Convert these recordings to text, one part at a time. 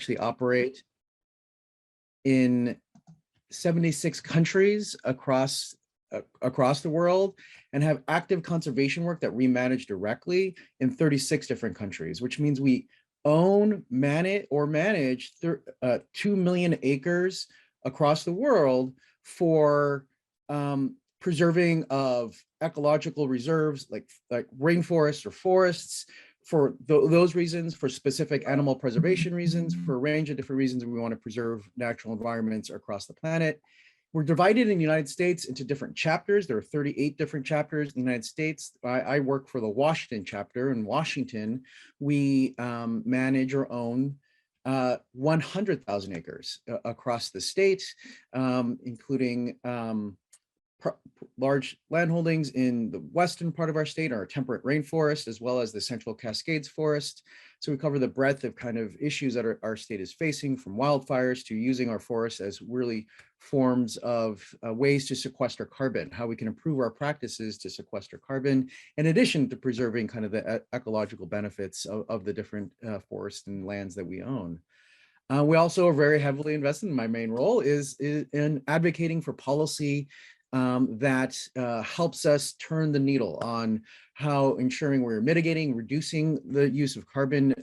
actually operate in 76 countries across the world and have active conservation work that we manage directly in 36 different countries, which means we own, manage 2 million acres across the world for preserving of ecological reserves like rainforests or forests, for those reasons, for specific animal preservation reasons, for a range of different reasons we want to preserve natural environments across the planet. We're divided in the United States into different chapters. There are 38 different chapters in the United States. I work for the Washington chapter. In Washington, we manage or own 100,000 acres across the state, including large landholdings in the western part of our state, our temperate rainforest, as well as the Central Cascades Forest. So we cover the breadth of kind of issues that our state is facing, from wildfires to using our forests as really forms of ways to sequester carbon, how we can improve our practices to sequester carbon, in addition to preserving kind of the ecological benefits of the different forests and lands that we own. We also are very heavily invested, in my main role is in advocating for policy that helps us turn the needle on how ensuring we're mitigating, reducing the use of carbon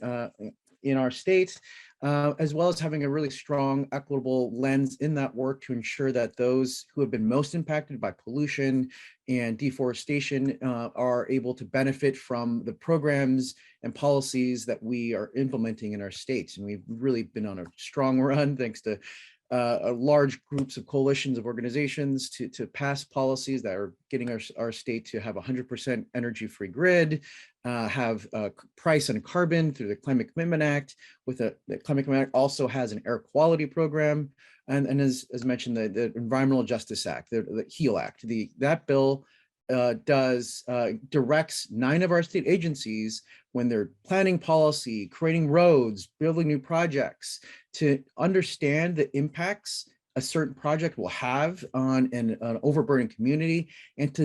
in our state, as well as having a really strong equitable lens in that work to ensure that those who have been most impacted by pollution and deforestation are able to benefit from the programs and policies that we are implementing in our states. And we've really been on a strong run, thanks to large groups of coalitions of organizations to pass policies that are getting our state to have 100% energy-free grid, have a price on carbon through the Climate Commitment Act. The Climate Commitment Act also has an air quality program, and as mentioned, the Environmental Justice Act, the HEAL Act. That bill directs 9 of our state agencies, when they're planning policy, creating roads, building new projects, to understand the impacts a certain project will have on an overburdened community, and to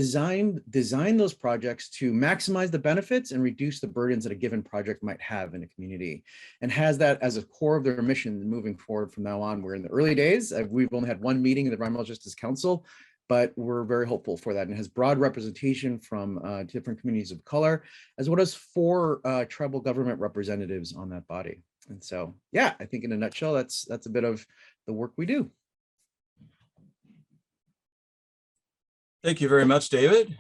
design those projects to maximize the benefits and reduce the burdens that a given project might have in a community, and has that as a core of their mission moving forward from now on. We're in the early days. We've only had 1 meeting in the Environmental Justice Council, but we're very hopeful for that, and has broad representation from different communities of color, as well as 4 tribal government representatives on that body. And so, yeah, I think in a nutshell, that's a bit of the work we do. Thank you very much, David.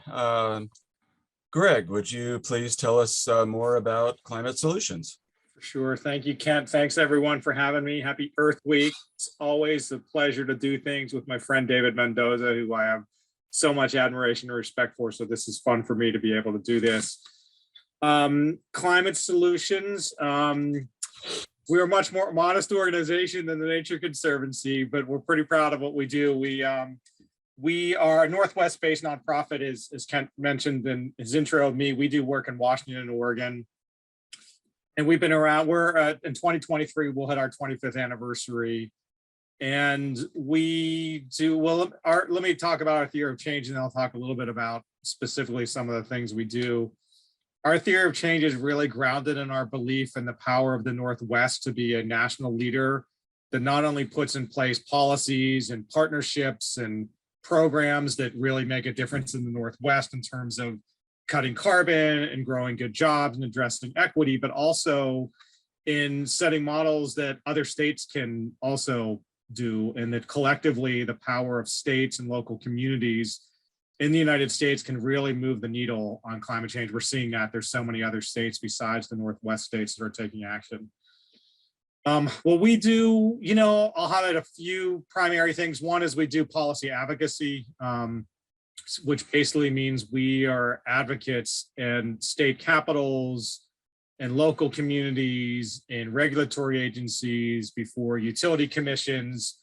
Greg, would you please tell us more about Climate Solutions? For sure. Thank you, Kent. Thanks, everyone, for having me. Happy Earth Week. It's always a pleasure to do things with my friend David Mendoza, who I have so much admiration and respect for. So this is fun for me to be able to do this. Climate Solutions. We're a much more modest organization than the Nature Conservancy, but we're pretty proud of what we do. We are a Northwest-based nonprofit, as Kent mentioned in his intro of me. We do work in Washington and Oregon. And we've been around, in 2023, we'll hit our 25th anniversary. And we do, well, let me talk about our theory of change, and then I'll talk a little bit about specifically some of the things we do. Our theory of change is really grounded in our belief in the power of the Northwest to be a national leader that not only puts in place policies and partnerships and programs that really make a difference in the Northwest in terms of cutting carbon and growing good jobs and addressing equity, but also in setting models that other states can also do, and that collectively the power of states and local communities in the United States can really move the needle on climate change. We're seeing that there's so many other states besides the Northwest states that are taking action. What we do, I'll highlight a few primary things. One is we do policy advocacy, which basically means we are advocates in state capitals and local communities and regulatory agencies before utility commissions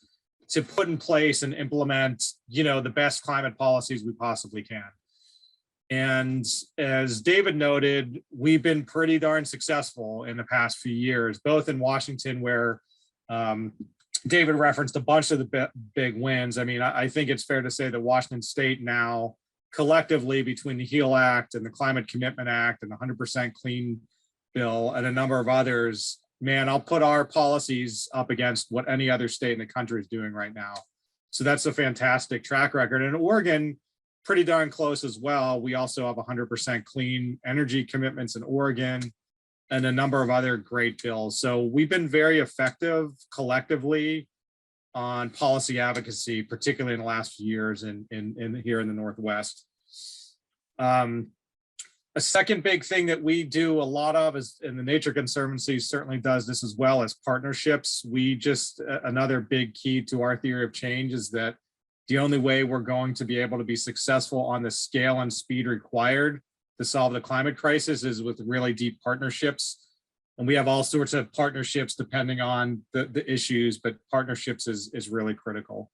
to put in place and implement, the best climate policies we possibly can. And as David noted, we've been pretty darn successful in the past few years, both in Washington, where David referenced a bunch of the big wins. I mean, I think it's fair to say that Washington State now collectively, between the HEAL Act and the Climate Commitment Act and the 100% Clean Bill and a number of others, man, I'll put our policies up against what any other state in the country is doing right now. So that's a fantastic track record. And Oregon, pretty darn close as well. We also have 100% clean energy commitments in Oregon and a number of other great bills. So we've been very effective collectively on policy advocacy, particularly in the last few years in here in the Northwest. A second big thing that we do a lot of is, and the Nature Conservancy certainly does this as well, as partnerships. We just, another big key to our theory of change is that the only way we're going to be able to be successful on the scale and speed required to solve the climate crisis is with really deep partnerships. And we have all sorts of partnerships depending on the issues, but partnerships is really critical.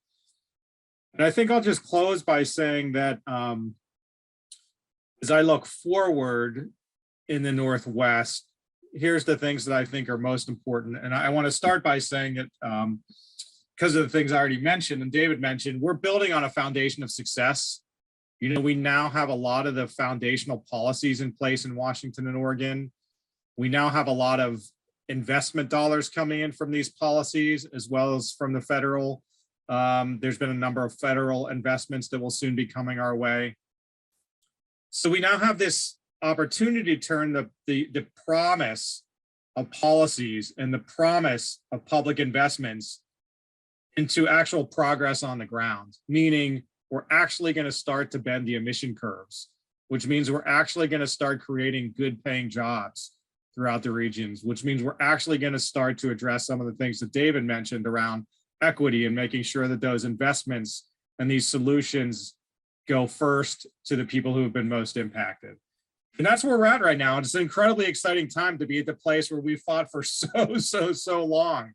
And I think I'll just close by saying that as I look forward in the Northwest, here's the things that I think are most important. And I want to start by saying that because of the things I already mentioned and David mentioned, we're building on a foundation of success. You know, we now have a lot of the foundational policies in place in Washington and Oregon. We now have a lot of investment dollars coming in from these policies, as well as from the federal. There's been a number of federal investments that will soon be coming our way. So we now have this opportunity to turn the promise of policies and the promise of public investments into actual progress on the ground, meaning we're actually going to start to bend the emission curves, which means we're actually going to start creating good paying jobs throughout the regions, which means we're actually going to start to address some of the things that David mentioned around equity and making sure that those investments and these solutions go first to the people who have been most impacted. And that's where we're at right now. It's an incredibly exciting time to be at the place where we fought for so long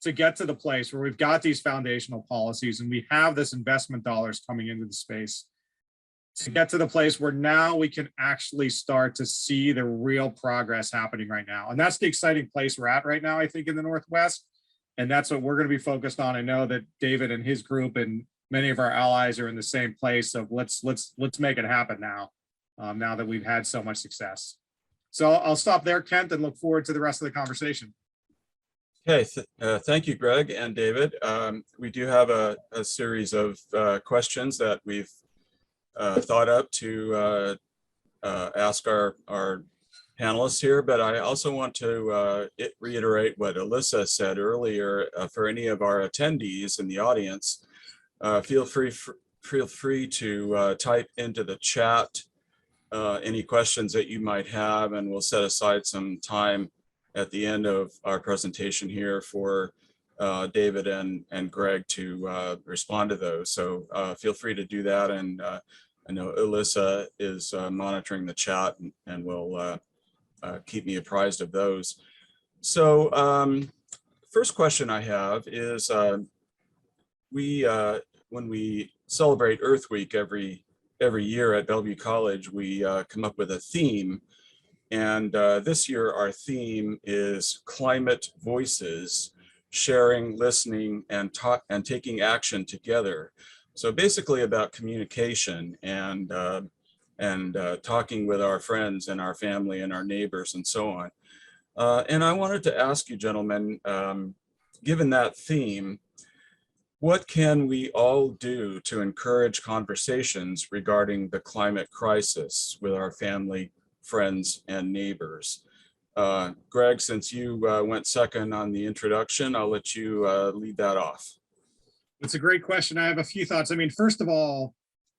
to get to the place where we've got these foundational policies and we have this investment dollars coming into the space, to get to the place where now we can actually start to see the real progress happening right now. And that's the exciting place we're at right now, I think, in the Northwest. And that's what we're going to be focused on. I know that David and his group and many of our allies are in the same place of let's make it happen now, now that we've had so much success. So I'll stop there, Kent, and look forward to the rest of the conversation. Okay, thank you, Greg and David. We do have a series of questions that we've thought up to ask our panelists here, but I also want to reiterate what Alyssa said earlier. For any of our attendees in the audience, feel free to type into the chat any questions that you might have, and we'll set aside some time at the end of our presentation here for David and Greg to respond to those. So feel free to do that. And I know Alyssa is monitoring the chat and will keep me apprised of those. So first question I have is, when we celebrate Earth Week every year at Bellevue College, we come up with a theme. And this year, our theme is Climate Voices, Sharing, Listening, and Taking Action Together. So basically about communication and talking with our friends and our family and our neighbors and so on. And I wanted to ask you, gentlemen, given that theme, what can we all do to encourage conversations regarding the climate crisis with our family, friends, and neighbors? Greg, since you went second on the introduction, I'll let you lead that off. It's a great question. I have a few thoughts. I mean, first of all,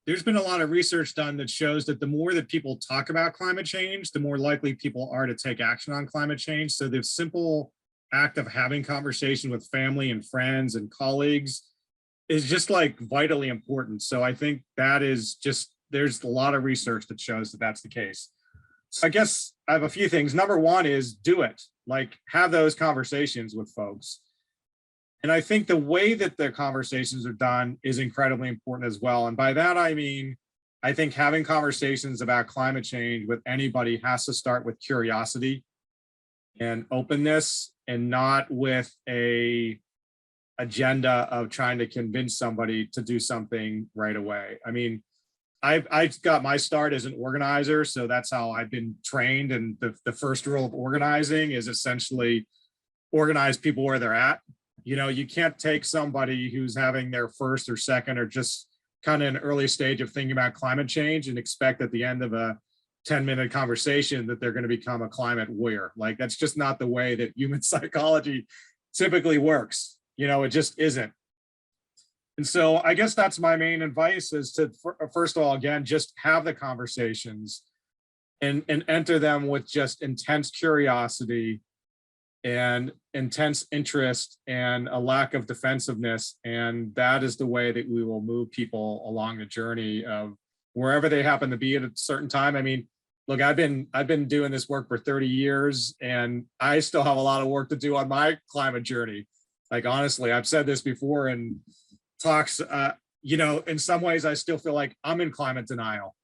there's been a lot of research done that shows that the more that people talk about climate change, the more likely people are to take action on climate change. So the simple act of having conversation with family and friends and colleagues is just like vitally important. So I think that is just, there's a lot of research that shows that that's the case. So I guess I have a few things. Number one is do it, like have those conversations with folks. And I think the way that the conversations are done is incredibly important as well. And by that, I mean, I think having conversations about climate change with anybody has to start with curiosity and openness, and not with a agenda of trying to convince somebody to do something right away. I mean, I've got my start as an organizer, so that's how I've been trained. And the first rule of organizing is essentially organize people where they're at. You know, you can't take somebody who's having their first or second or just kind of an early stage of thinking about climate change and expect at the end of a 10-minute conversation that they're going to become a climate warrior. Like, that's just not the way that human psychology typically works. You know, it just isn't. And so I guess that's my main advice, is to, first of all, again, just have the conversations and enter them with just intense curiosity and intense interest and a lack of defensiveness. And that is the way that we will move people along the journey of wherever they happen to be at a certain time. I mean, look, I've been doing this work for 30 years and I still have a lot of work to do on my climate journey. Like, honestly, I've said this before in talks, you know, in some ways I still feel like I'm in climate denial,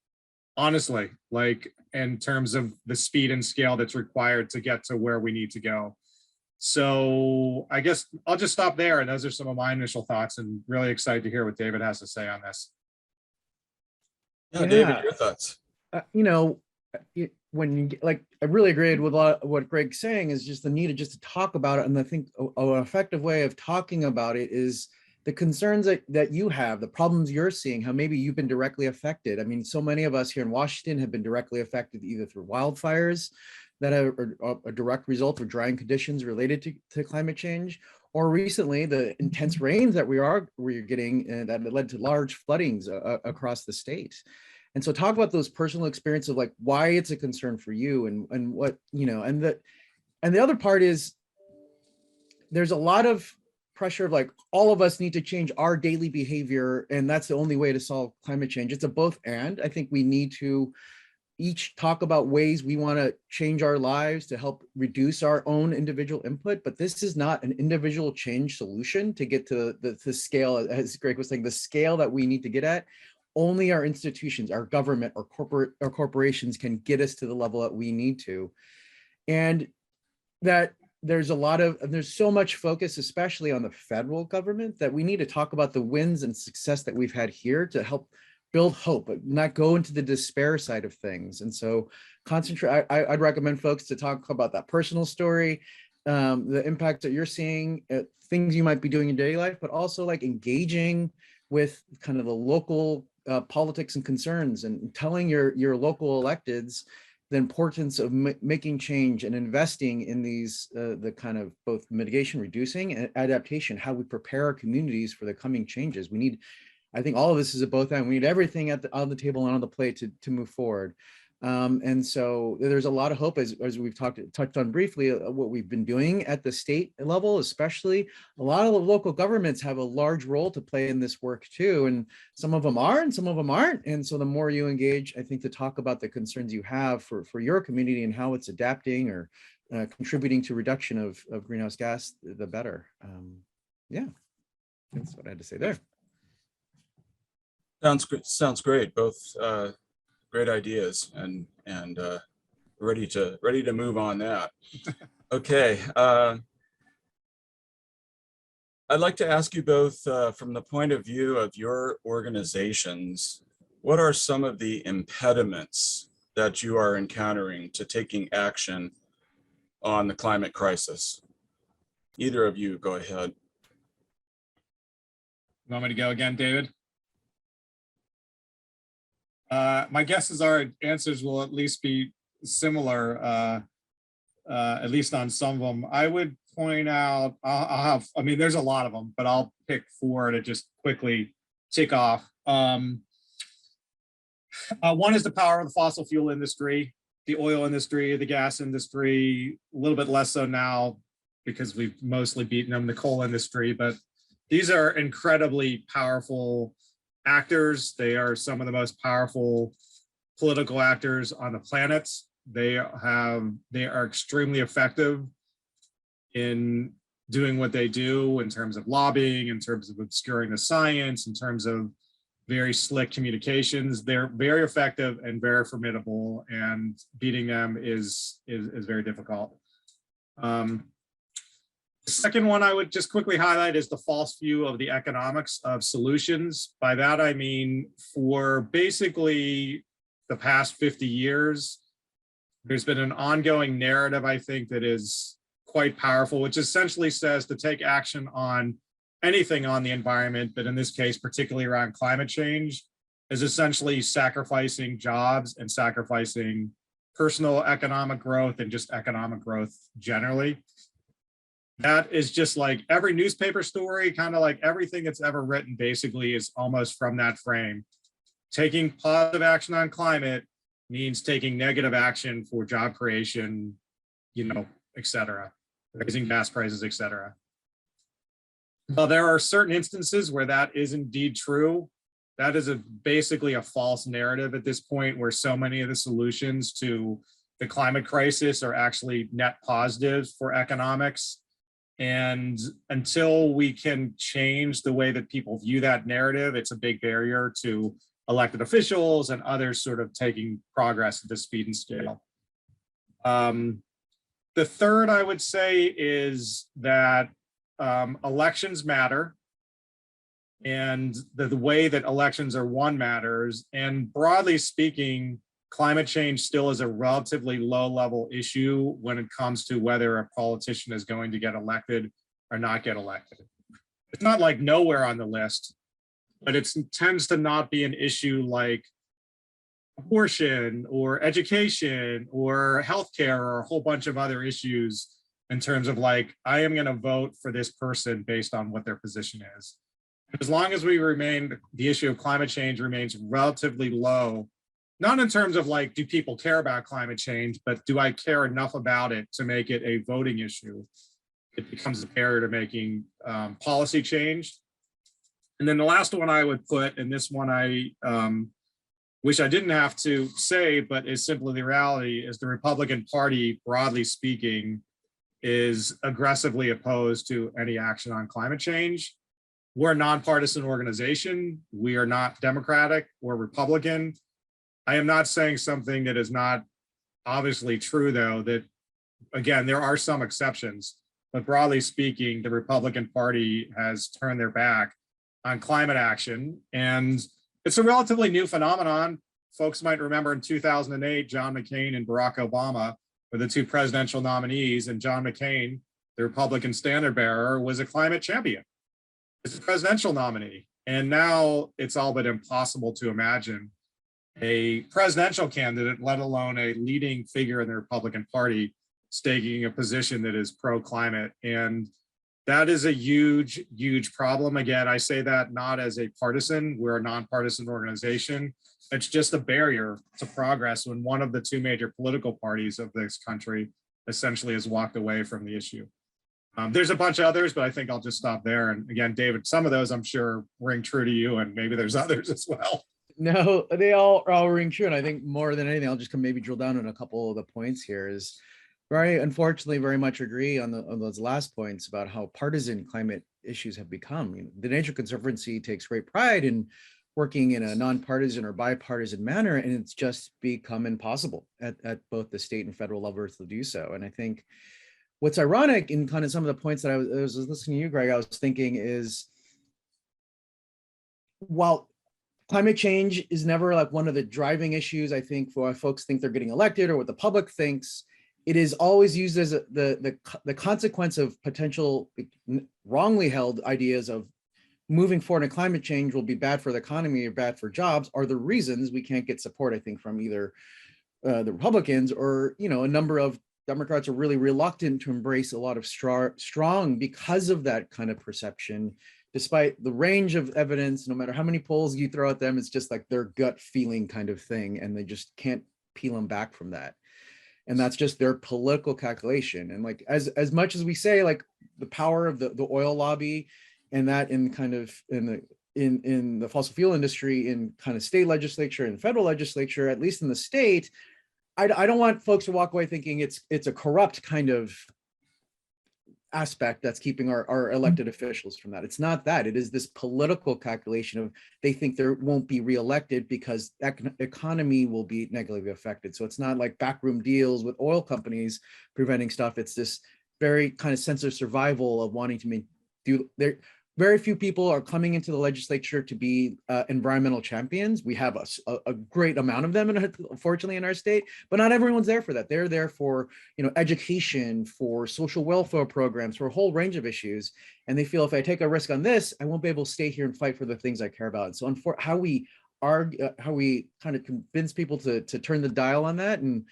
honestly, like in terms of the speed and scale that's required to get to where we need to go. So I guess I'll just stop there. And those are some of my initial thoughts, and really excited to hear what David has to say on this. Yeah, David, your thoughts? You know, when you like, I really agreed with a lot of what Gregg's saying, is just the need to talk about it. And I think an effective way of talking about it is the concerns that you have, the problems you're seeing, how maybe you've been directly affected. I mean, so many of us here in Washington have been directly affected either through wildfires that are a direct result of drying conditions related to climate change, or recently the intense rains that we're getting that led to large floodings across the state. And so talk about those personal experiences of like why it's a concern for you and what, you know, and the other part is there's a lot of pressure of like all of us need to change our daily behavior, and that's the only way to solve climate change. It's a both and. I think we need to each talk about ways we want to change our lives to help reduce our own individual input, but this is not an individual change solution to get to the scale, as Gregg was saying, the scale that we need to get at. Only our institutions, our government, or corporations can get us to the level that we need to. And that there's so much focus, especially on the federal government, that we need to talk about the wins and success that we've had here to help build hope, but not go into the despair side of things. And so concentrate, I'd recommend folks to talk about that personal story, the impact that you're seeing, things you might be doing in daily life, but also like engaging with kind of the local politics and concerns, and telling your local electeds the importance of making change and investing in these, the kind of both mitigation, reducing, and adaptation, how we prepare our communities for the coming changes. We need, I think all of this is a both and. We need everything on the table and on the plate to move forward. And so there's a lot of hope, as we've touched on briefly, what we've been doing at the state level, especially. A lot of the local governments have a large role to play in this work too. And some of them are and some of them aren't. And so the more you engage, I think, to talk about the concerns you have for your community and how it's adapting or contributing to reduction of greenhouse gas, the better. Yeah, that's what I had to say there. Sounds great. Both great ideas, and ready to move on that. Okay. I'd like to ask you both, from the point of view of your organizations, what are some of the impediments that you are encountering to taking action on the climate crisis? Either of you, go ahead. You want me to go again, David? My guess is our answers will at least be similar, at least on some of them. I would point out, I mean, there's a lot of them, but I'll pick 4 to just quickly tick off. One is the power of the fossil fuel industry, the oil industry, the gas industry, a little bit less so now because we've mostly beaten them, the coal industry, but these are incredibly powerful actors. They are some of the most powerful political actors on the planet. They are extremely effective in doing what they do in terms of lobbying, in terms of obscuring the science, in terms of very slick communications. They're very effective and very formidable, and beating them is very difficult. The second one I would just quickly highlight is the false view of the economics of solutions. By that, I mean, for basically the past 50 years, there's been an ongoing narrative, I think, that is quite powerful, which essentially says to take action on anything on the environment, but in this case, particularly around climate change, is essentially sacrificing jobs and sacrificing personal economic growth and just economic growth generally. That is just like every newspaper story, kind of like everything that's ever written basically is almost from that frame. Taking positive action on climate means taking negative action for job creation, et cetera, raising gas prices, et cetera. Well, there are certain instances where that is indeed true. That is basically a false narrative at this point, where so many of the solutions to the climate crisis are actually net positives for economics. And until we can change the way that people view that narrative, it's a big barrier to elected officials and others sort of taking progress at the speed and scale. The third, I would say, is that elections matter, and the way that elections are won matters. And broadly speaking, climate change still is a relatively low-level issue when it comes to whether a politician is going to get elected or not get elected. It's not like nowhere on the list, but it tends to not be an issue like abortion or education or healthcare or a whole bunch of other issues in terms of like, I am going to vote for this person based on what their position is. As long as we remain, the issue of climate change remains relatively low, not in terms of like, do people care about climate change, but do I care enough about it to make it a voting issue? It becomes a barrier to making policy change. And then the last one I would put, and this one I wish I didn't have to say, but is simply the reality, is the Republican Party, broadly speaking, is aggressively opposed to any action on climate change. We're a nonpartisan organization. We are not Democratic or Republican. I am not saying something that is not obviously true, though, that, again, there are some exceptions, but broadly speaking, the Republican Party has turned their back on climate action. And it's a relatively new phenomenon. Folks might remember in 2008, John McCain and Barack Obama were the two presidential nominees, and John McCain, the Republican standard bearer, was a climate champion. It's a presidential nominee. And now it's all but impossible to imagine a presidential candidate, let alone a leading figure in the Republican Party, staking a position that is pro-climate. And that is a huge, huge problem. Again, I say that not as a partisan, we're a nonpartisan organization. It's just a barrier to progress when one of the two major political parties of this country essentially has walked away from the issue. There's a bunch of others, but I think I'll just stop there. And again, David, some of those I'm sure ring true to you, and maybe there's others as well. No, they all ring true. And I think more than anything, I'll just maybe drill down on a couple of the points here. Is very unfortunately very much agree on those last points about how partisan climate issues have become. The Nature Conservancy takes great pride in working in a nonpartisan or bipartisan manner, and it's just become impossible at both the state and federal levels to do so. And I think what's ironic in kind of some of the points that I was listening to you, Greg, I was thinking is, while climate change is never like one of the driving issues, I think, for why folks think they're getting elected or what the public thinks, it is always used as the consequence of potential wrongly held ideas of moving forward in climate change will be bad for the economy or bad for jobs, are the reasons we can't get support, I think, from either the Republicans or, a number of Democrats are really reluctant to embrace a lot of strong because of that kind of perception, despite the range of evidence. No matter how many polls you throw at them, it's just like their gut feeling kind of thing, and they just can't peel them back from that. And that's just their political calculation. And like, as much as we say, like, the power of the oil lobby and that in kind of in the fossil fuel industry, in kind of state legislature and federal legislature, at least in the state, I don't want folks to walk away thinking it's a corrupt kind of aspect that's keeping our elected officials from that. It's not that. It is this political calculation of they think there won't be reelected because economy will be negatively affected. So it's not like backroom deals with oil companies preventing stuff. It's this very kind of sense of survival of wanting to do their very few people are coming into the legislature to be environmental champions. We have a great amount of them, unfortunately, in our state, but not everyone's there for that. They're there for, education, for social welfare programs, for a whole range of issues. And they feel if I take a risk on this, I won't be able to stay here and fight for the things I care about. And so how we kind of convince people to turn the dial on that and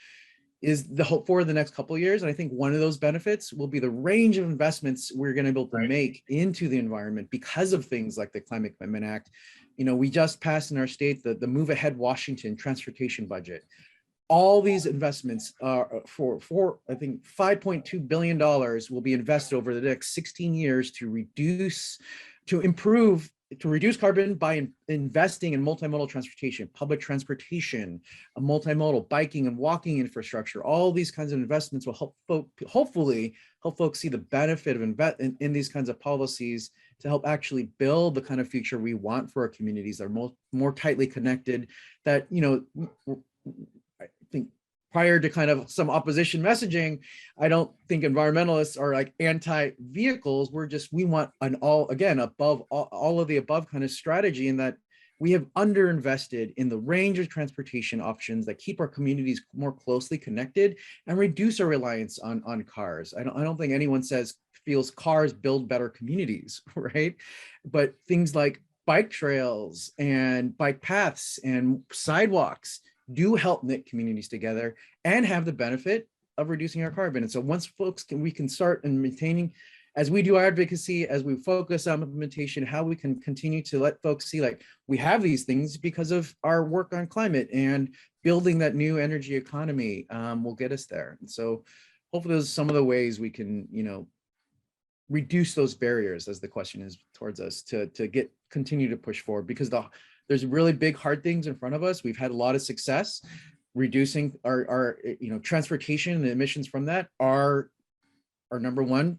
is the hope for the next couple of years. And I think one of those benefits will be the range of investments we're going to be able to make into the environment because of things like the Climate Commitment Act. We just passed in our state the Move Ahead Washington transportation budget. All these investments are for I think $5.2 billion will be invested over the next 16 years to reduce carbon by investing in multimodal transportation, public transportation, multimodal biking and walking infrastructure. All these kinds of investments will hopefully help folks see the benefit of in these kinds of policies to help actually build the kind of future we want for our communities that are more tightly connected. That, I think prior to kind of some opposition messaging, I don't think environmentalists are like anti-vehicles. We want an all of the above kind of strategy, in that we have underinvested in the range of transportation options that keep our communities more closely connected and reduce our reliance on cars. I don't think anyone feels cars build better communities, right? But things like bike trails and bike paths and sidewalks do help knit communities together and have the benefit of reducing our carbon. And so once we can start in maintaining, as we do our advocacy, as we focus on implementation, how we can continue to let folks see like we have these things because of our work on climate, and building that new energy economy will get us there. And so hopefully those are some of the ways we can, reduce those barriers, as the question is towards us, to continue to push forward, because there's really big hard things in front of us. We've had a lot of success reducing our transportation and emissions from that. Our number one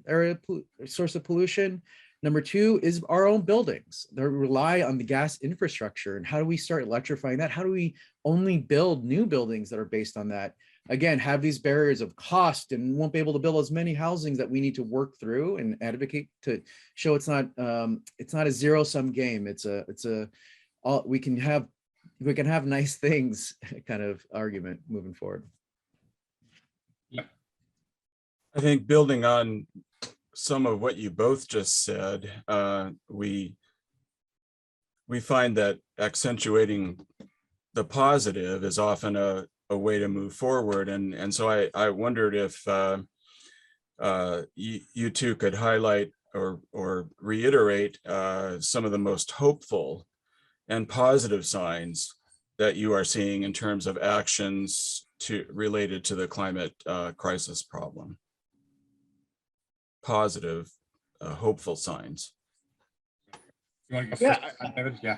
source of pollution. Number two is our own buildings. They rely on the gas infrastructure. And how do we start electrifying that? How do we only build new buildings that are based on that? Again, have these barriers of cost and won't be able to build as many housings that we need to work through and advocate to show it's not a zero-sum game. We can have nice things kind of argument moving forward. I think building on some of what you both just said, we find that accentuating the positive is often a way to move forward. And so I wondered if you two could highlight or reiterate some of the most hopeful and positive signs that you are seeing in terms of actions related to the climate crisis problem. Positive, hopeful signs. You want to go first, David? Yeah.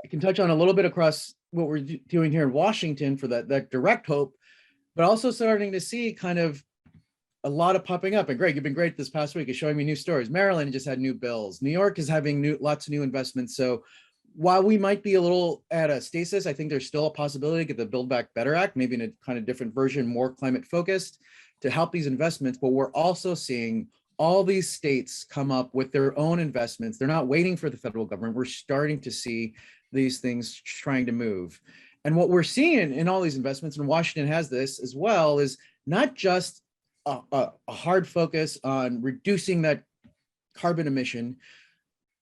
I can touch on a little bit across what we're doing here in Washington for that direct hope, but also starting to see kind of a lot of popping up. And Greg, you've been great this past week of showing me new stories. Maryland just had new bills. New York is having lots of new investments. So while we might be a little at a stasis, I think there's still a possibility to get the Build Back Better Act, maybe in a kind of different version, more climate focused, to help these investments. But we're also seeing all these states come up with their own investments. They're not waiting for the federal government. We're starting to see these things trying to move. And what we're seeing in all these investments, and Washington has this as well, is not just a hard focus on reducing that carbon emission,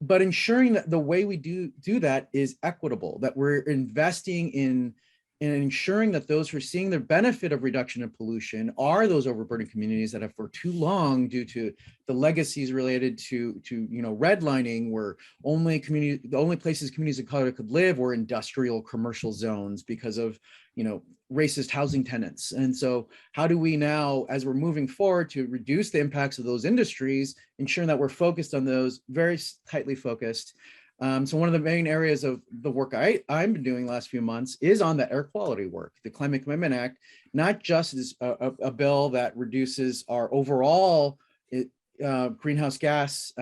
but ensuring that the way we do that is equitable, that we're investing in ensuring that those who are seeing the benefit of reduction of pollution are those overburdened communities that have for too long, due to the legacies related to redlining, where the only places communities of color could live were industrial commercial zones because of racist housing tenants. And so how do we now, as we're moving forward to reduce the impacts of those industries, ensuring that we're focused on those, very tightly focused. So one of the main areas of the work I've been doing the last few months is on the air quality work. The Climate Commitment Act, not just is a bill that reduces our overall greenhouse gas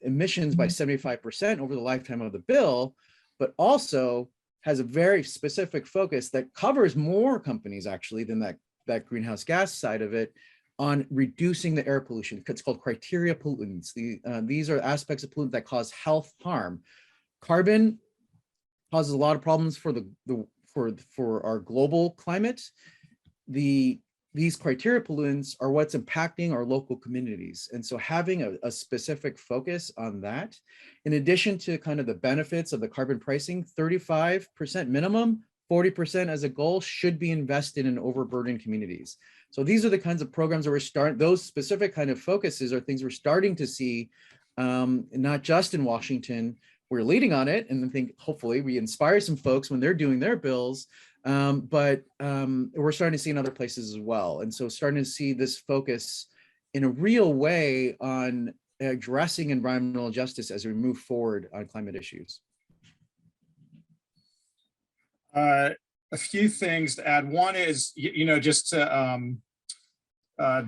emissions by 75% over the lifetime of the bill, but also has a very specific focus that covers more companies actually than that greenhouse gas side of it, on reducing the air pollution. It's called criteria pollutants. These are aspects of pollutants that cause health harm. Carbon causes a lot of problems for our global climate. These criteria pollutants are what's impacting our local communities. And so having a specific focus on that, in addition to kind of the benefits of the carbon pricing, 35% minimum, 40% as a goal should be invested in overburdened communities. So these are the kinds of programs that we're starting, those specific kind of focuses are things we're starting to see, not just in Washington. We're leading on it, and I think hopefully we inspire some folks when they're doing their bills, but we're starting to see in other places as well. And so starting to see this focus in a real way on addressing environmental justice as we move forward on climate issues. A few things to add. One is, just to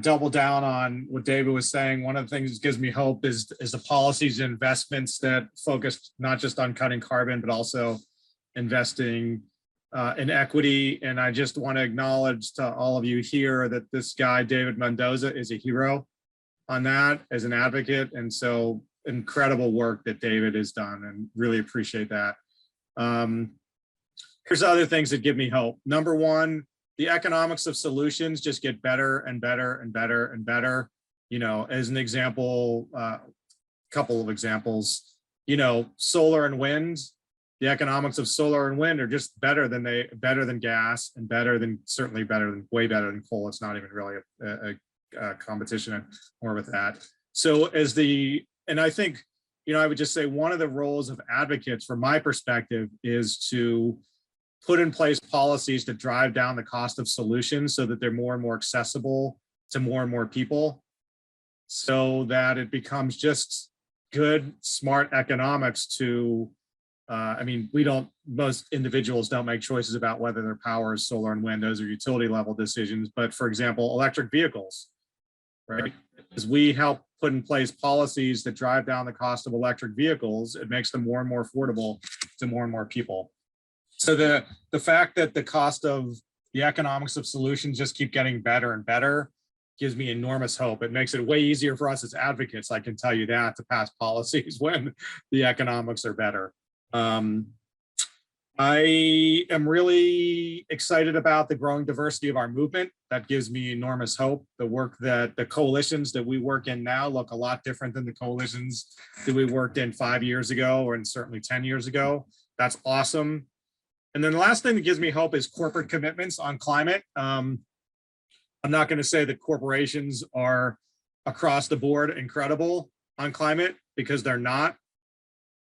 double down on what David was saying, one of the things that gives me hope is the policies and investments that focus not just on cutting carbon, but also investing in equity. And I just want to acknowledge to all of you here that this guy, David Mendoza, is a hero on that as an advocate. And so incredible work that David has done, and really appreciate that. Here's other things that give me hope. Number one, the economics of solutions just get better and better and better and better. As an example, couple of examples, solar and wind, the economics of solar and wind are just better than gas, and certainly way better than coal. It's not even really a competition more with that. So and I think, I would just say one of the roles of advocates from my perspective is to put in place policies to drive down the cost of solutions so that they're more and more accessible to more and more people, so that it becomes just good, smart economics to, most individuals don't make choices about whether their power is solar and wind. Those are utility level decisions. But for example, electric vehicles, right? As we help put in place policies that drive down the cost of electric vehicles, it makes them more and more affordable to more and more people. So the fact that the cost of the economics of solutions just keep getting better and better gives me enormous hope. It makes it way easier for us as advocates, I can tell you that, to pass policies when the economics are better. I am really excited about the growing diversity of our movement. That gives me enormous hope. The coalitions that we work in now look a lot different than the coalitions that we worked in 5 years ago, and certainly 10 years ago. That's awesome. And then the last thing that gives me hope is corporate commitments on climate. I'm not going to say that corporations are across the board incredible on climate, because they're not.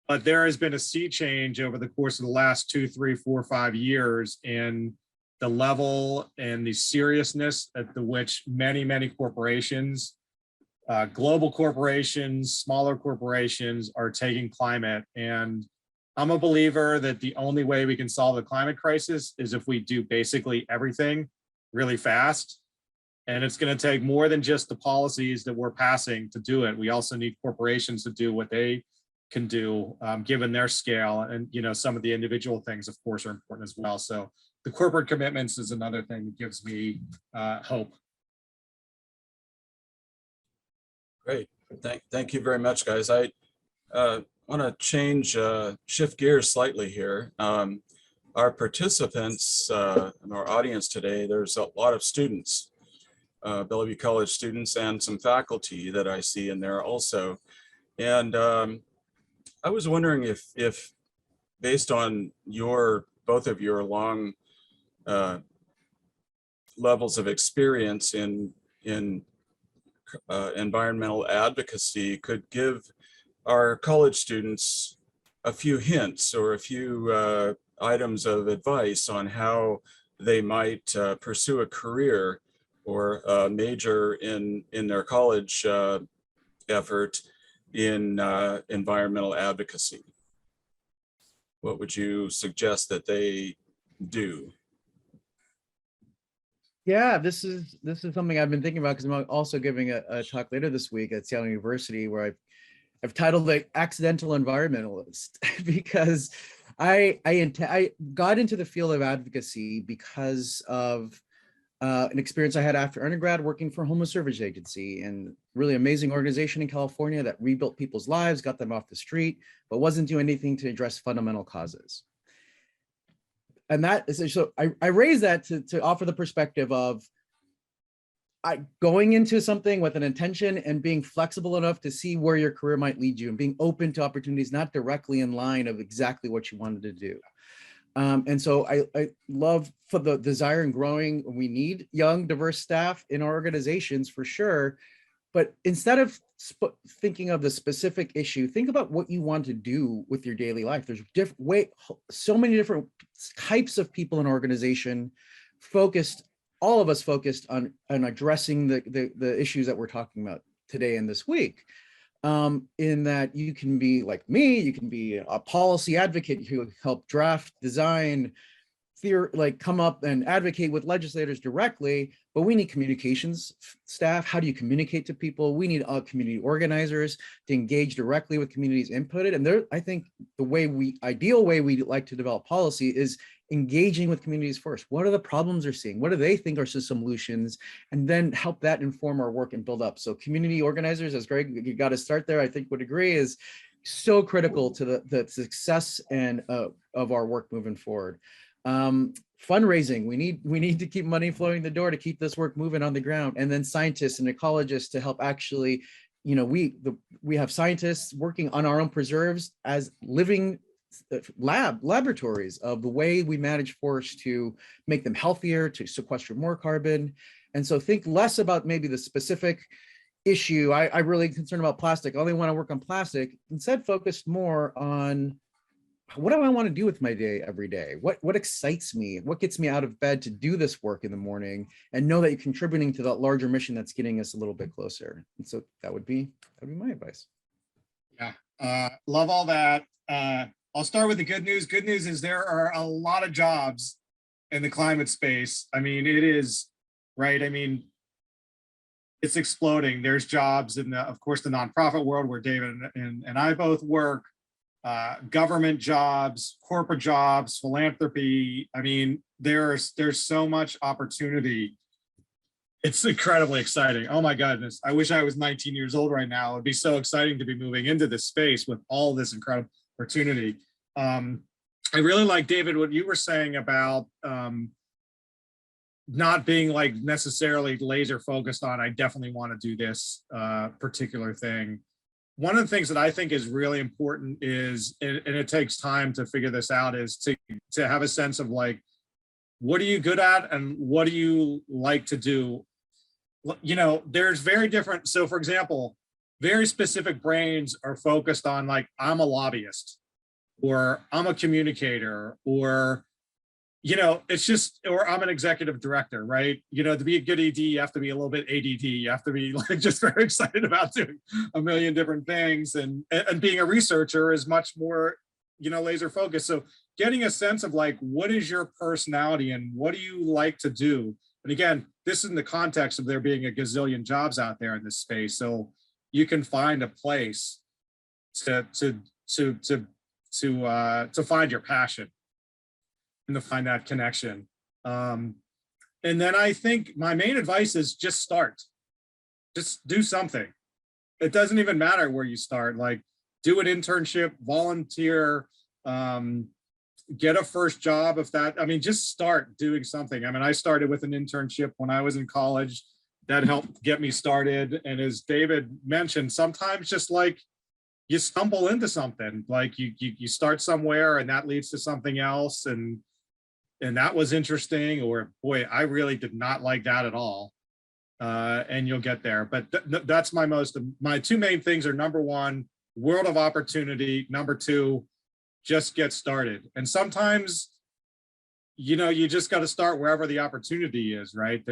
But there has been a sea change over the course of the last 2, 3, 4, 5 years in the level and the seriousness at which many corporations, global corporations, smaller corporations, are taking climate. And I'm a believer that the only way we can solve the climate crisis is if we do basically everything really fast. And it's going to take more than just the policies that we're passing to do it. We also need corporations to do what they can do, given their scale. And, some of the individual things, of course, are important as well. So the corporate commitments is another thing that gives me hope. Great. Thank you very much, guys. I want to shift gears slightly here. Our participants in our audience today, there's a lot of students, Bellevue College students, and some faculty that I see in there also. And I was wondering if based on both of your long levels of experience in environmental advocacy, could give our college students a few hints or a few items of advice on how they might pursue a career or a major in their college effort in environmental advocacy. What would you suggest that they do? Yeah, this is something I've been thinking about, because I'm also giving a talk later this week at Seattle University where I've titled it Accidental Environmentalist, because I got into the field of advocacy because of an experience I had after undergrad working for a homeless service agency, and really amazing organization in California that rebuilt people's lives, got them off the street, but wasn't doing anything to address fundamental causes. And that is, so I raise that to offer the perspective of going into something with an intention and being flexible enough to see where your career might lead you, and being open to opportunities not directly in line of exactly what you wanted to do. And so I love for the desire and growing. We need young, diverse staff in our organizations for sure. But instead of thinking of the specific issue, think about what you want to do with your daily life. There's so many different types of people in our organization focused, all of us focused on addressing the issues that we're talking about today and this week. In that you can be like me, you can be a policy advocate who help draft, design, come up and advocate with legislators directly, but we need communications staff. How do you communicate to people? We need community organizers to engage directly with communities, input it. And I think the ideal way we like to develop policy is engaging with communities first. What are the problems they're seeing? What do they think are some solutions? And then help that inform our work and build up. So community organizers, as Greg, you got to start there, I think would agree, is so critical to the success and of our work moving forward. Fundraising, we need to keep money flowing the door to keep this work moving on the ground. And then scientists and ecologists to help actually, we have scientists working on our own preserves as living laboratories of the way we manage forests to make them healthier, to sequester more carbon. And so think less about maybe the specific issue. I'm really concerned about plastic. I only want to work on plastic. Instead, focus more on what do I want to do with my day every day? What excites me? What gets me out of bed to do this work in the morning, and know that you're contributing to that larger mission that's getting us a little bit closer. And so that would be my advice. Yeah, love all that. I'll start with the good news. Good news is there are a lot of jobs in the climate space. I mean, it is, right? I mean, it's exploding. There's jobs in of course, the nonprofit world where David and I both work, government jobs, corporate jobs, philanthropy. I mean, there's so much opportunity. It's incredibly exciting. Oh my goodness. I wish I was 19 years old right now. It'd be so exciting to be moving into this space with all this incredible opportunity. I really like, David, what you were saying about not being like necessarily laser focused on, I definitely want to do this particular thing. One of the things that I think is really important is, and it takes time to figure this out, is to have a sense of like, what are you good at and what do you like to do? There's very different. So for example, very specific brains are focused on like, I'm a lobbyist, or I'm a communicator, or, it's just, or I'm an executive director, right? To be a good ED, you have to be a little bit ADD. You have to be like just very excited about doing a million different things. And being a researcher is much more, laser focused. So getting a sense of like, what is your personality and what do you like to do? And again, this is in the context of there being a gazillion jobs out there in this space. So you can find a place to find your passion and to find that connection. And then I think my main advice is just start. Just do something. It doesn't even matter where you start. Like, do an internship, volunteer, get a first job just start doing something. I started with an internship when I was in college. That helped get me started. And as David mentioned, sometimes just like you stumble into something, like you start somewhere and that leads to something else. And that was interesting, or boy, I really did not like that at all. And you'll get there. But that's my two main things are, number one, world of opportunity. Number two, just get started. And sometimes, you just got to start wherever the opportunity is, right?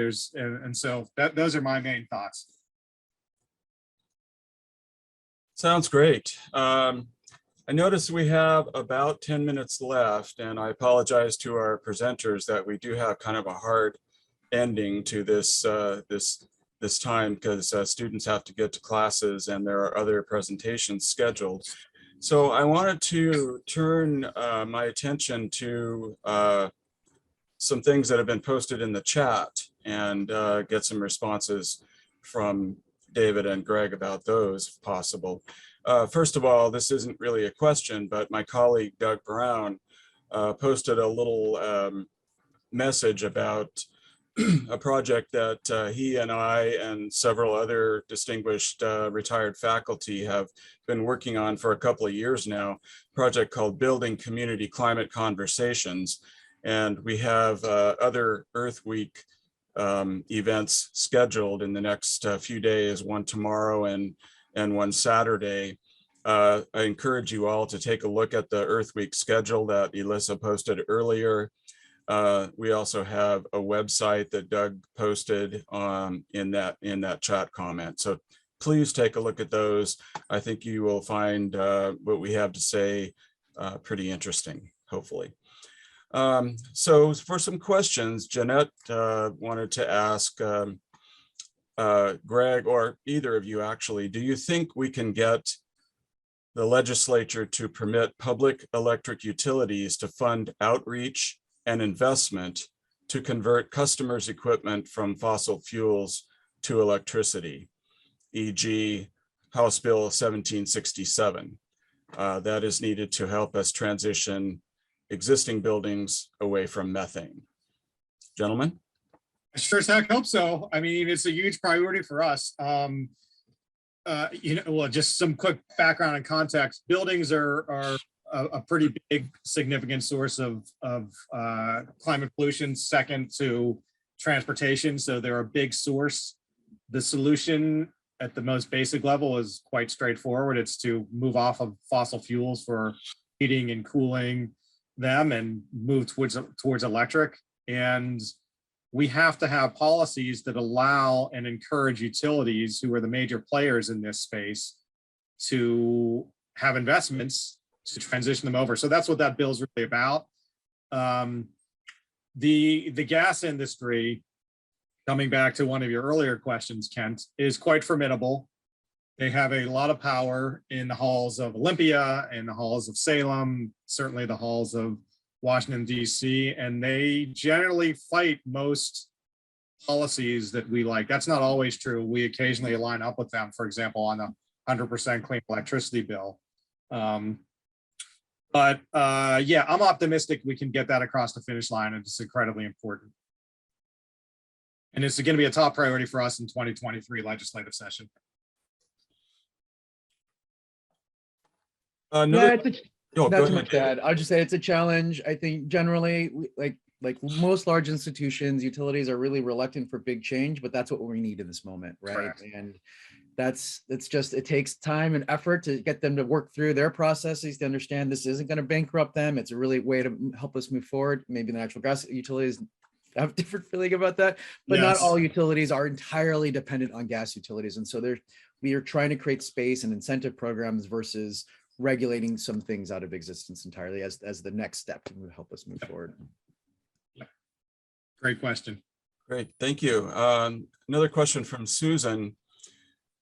So those are my main thoughts. Sounds great. I notice we have about 10 minutes left, and I apologize to our presenters that we do have kind of a hard ending to this time, because students have to get to classes and there are other presentations scheduled. So I wanted to turn my attention to some things that have been posted in the chat. and get some responses from David and Gregg about those, if possible. First of all, this isn't really a question, but my colleague Doug Brown posted a little message about a project that he and I and several other distinguished retired faculty have been working on for a couple of years now, a project called Building Community Climate Conversations. And we have other Earth Week events scheduled in the next few days, one tomorrow and one Saturday. I encourage you all to take a look at the Earth Week schedule that Elissa posted earlier. We also have a website that Doug posted in that chat comment. So please take a look at those. I think you will find what we have to say pretty interesting, hopefully. So for some questions, Jeanette wanted to ask Gregg, or either of you actually, do you think we can get the legislature to permit public electric utilities to fund outreach and investment to convert customers' equipment from fossil fuels to electricity, e.g. House Bill 1767? That is needed to help us transition existing buildings away from methane. Gentlemen? I sure as heck hope so. I mean, it's a huge priority for us. Well, just some quick background and context. Buildings are a pretty big, significant source of climate pollution, second to transportation. So they're a big source. The solution at the most basic level is quite straightforward. It's to move off of fossil fuels for heating and cooling them and move towards electric. And we have to have policies that allow and encourage utilities, who are the major players in this space, to have investments to transition them over. So that's what that bill is really about. The gas industry, coming back to one of your earlier questions, Kent, is quite formidable. They have a lot of power in the halls of Olympia, in the halls of Salem, certainly the halls of Washington, D.C., and they generally fight most policies that we like. That's not always true. We occasionally line up with them, for example, on the 100% clean electricity bill. Yeah, I'm optimistic we can get that across the finish line, and it's incredibly important. And it's going to be a top priority for us in 2023 legislative session. Not too much to add. I'll just say it's a challenge. I think generally, like most large institutions, utilities are really reluctant for big change, but that's what we need in this moment, right? Correct. And it takes time and effort to get them to work through their processes to understand this isn't going to bankrupt them. It's a really way to help us move forward. Maybe the natural gas utilities have a different feeling about that, but Yes. Not all utilities are entirely dependent on gas utilities. And so we are trying to create space and incentive programs versus regulating some things out of existence entirely as the next step to help us move forward. Great question. Great, thank you. Another question from Susan.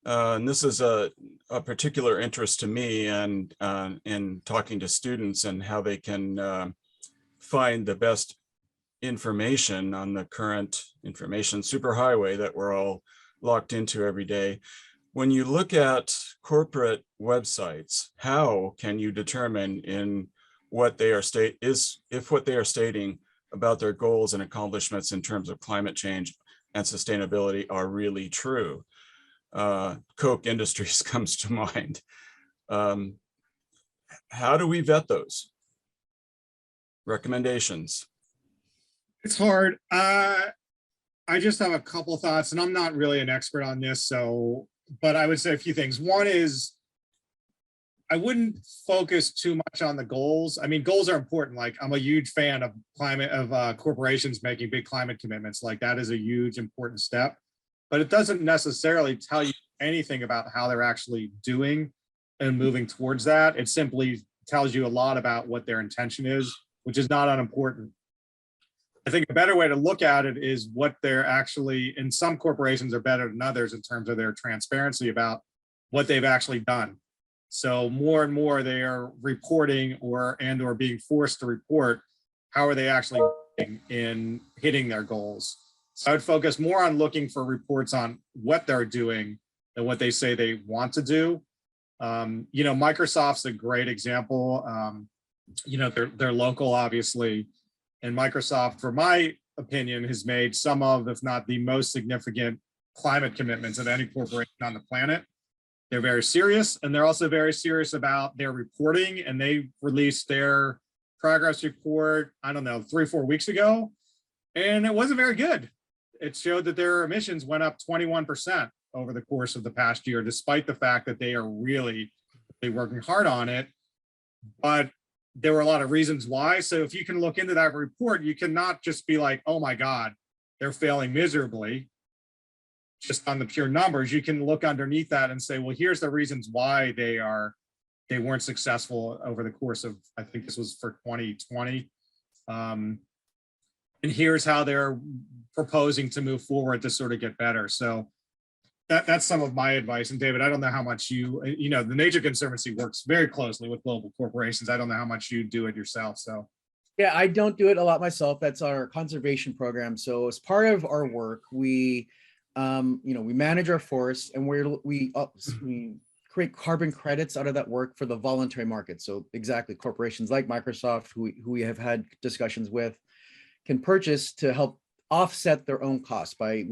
And this is a particular interest to me, and in talking to students and how they can find the best information on the current information superhighway that we're all locked into every day. When you look at corporate websites, how can you determine if what they are stating about their goals and accomplishments in terms of climate change and sustainability are really true? Koch Industries comes to mind. How do we vet those recommendations? It's hard. I just have a couple thoughts, and I'm not really an expert on this, but I would say a few things. One is, I wouldn't focus too much on the goals. I mean, goals are important. Like, I'm a huge fan of corporations making big climate commitments. Like, that is a huge important step, but it doesn't necessarily tell you anything about how they're actually doing and moving towards that. It simply tells you a lot about what their intention is, which is not unimportant. I think a better way to look at it is what they're actually, and some corporations are better than others in terms of their transparency about what they've actually done. So more and more they are reporting or being forced to report how are they actually in hitting their goals. So I would focus more on looking for reports on what they're doing than what they say they want to do. You know, Microsoft's a great example. You know, they're local, obviously, and Microsoft, for my opinion, has made some of, if not the most significant climate commitments of any corporation on the planet. They're very serious, and they're also very serious about their reporting, and they released their progress report, I don't know, 3 or 4 weeks ago, and it wasn't very good. It showed that their emissions went up 21% over the course of the past year, despite the fact that they are really working hard on it. But there were a lot of reasons why. So if you can look into that report, you cannot just be like, oh my God, they're failing miserably just on the pure numbers. You can look underneath that and say, well, here's the reasons why they weren't successful over the course of, I think this was for 2020. And here's how they're proposing to move forward to sort of get better. So that's some of my advice. And David, I don't know how much you know, the Nature Conservancy works very closely with global corporations. I don't know how much you do it yourself. So yeah, I don't do it a lot myself. That's our conservation program. So as part of our work, we, you know, we manage our forests, and we create carbon credits out of that work for the voluntary market. So exactly, corporations like Microsoft, who we have had discussions with, can purchase to help offset their own costs by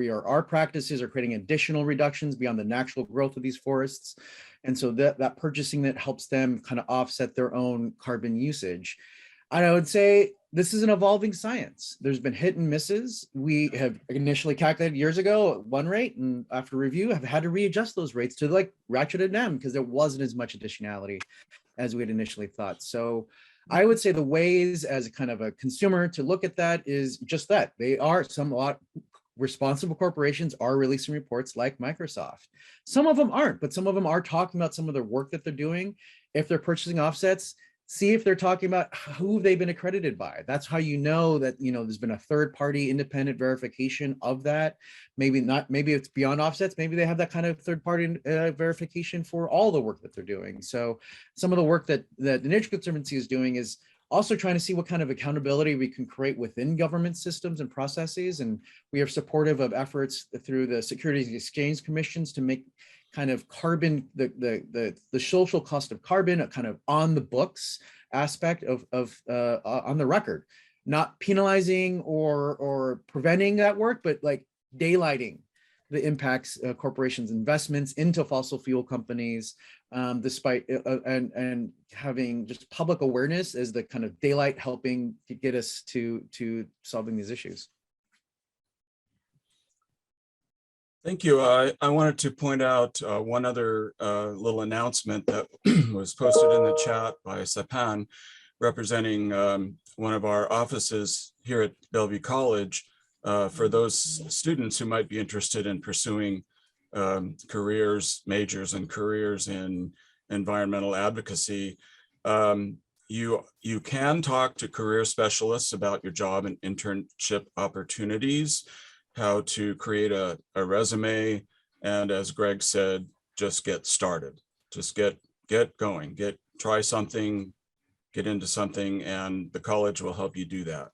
our practices are creating additional reductions beyond the natural growth of these forests. And so that purchasing that helps them kind of offset their own carbon usage. And I would say this is an evolving science. There's been hit and misses. We have initially calculated years ago at one rate, and after review have had to readjust those rates to like ratcheted down because there wasn't as much additionality as we had initially thought. So I would say the ways as a kind of a consumer to look at that is just that. They are somewhat responsible corporations are releasing reports like Microsoft. Some of them aren't, but some of them are talking about some of the work that they're doing. If they're purchasing offsets, see if they're talking about who they've been accredited by. That's how you know that, you know, there's been a third party independent verification of that. Maybe not, maybe it's beyond offsets. Maybe they have that kind of third party verification for all the work that they're doing. So some of the work that the Nature Conservancy is doing is also trying to see what kind of accountability we can create within government systems and processes. And we are supportive of efforts through the Securities and Exchange Commissions to make kind of carbon, the social cost of carbon, a kind of on the books aspect of on the record, not penalizing or preventing that work, but like daylighting the impacts of corporations' investments into fossil fuel companies, despite and having just public awareness as the kind of daylight helping to get us to solving these issues. Thank you. I wanted to point out one other little announcement that was posted in the chat by Sapan, representing one of our offices here at Bellevue College, for those students who might be interested in pursuing majors and careers in environmental advocacy. You can talk to career specialists about your job and internship opportunities, how to create a resume, and as Gregg said, just get started. Just get going, try something, get into something, and the college will help you do that.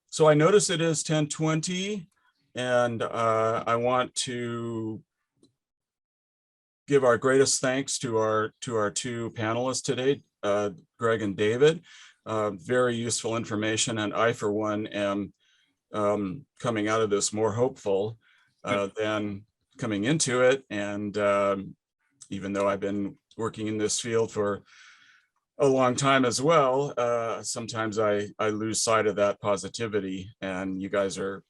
So I notice it is 10:20, and I want to give our greatest thanks to our two panelists today, Gregg and David. Very useful information, and I, for one, am coming out of this more hopeful than coming into it. And even though I've been working in this field for a long time as well, sometimes I lose sight of that positivity, and you guys are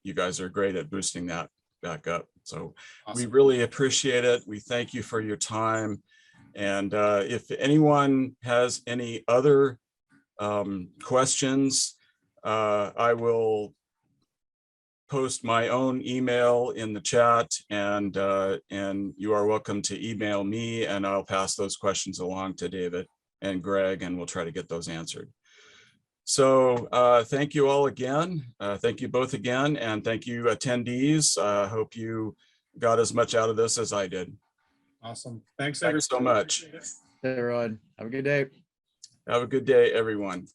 great at boosting that back up. So awesome. We really appreciate it. We thank you for your time. And if anyone has any other questions, I will post my own email in the chat, and you are welcome to email me, and I'll pass those questions along to David and Gregg, and we'll try to get those answered. So thank you all again. Thank you both again, and thank you attendees. Hope you got as much out of this as I did. Awesome. Thanks so much. Everyone, have a good day. Have a good day, everyone.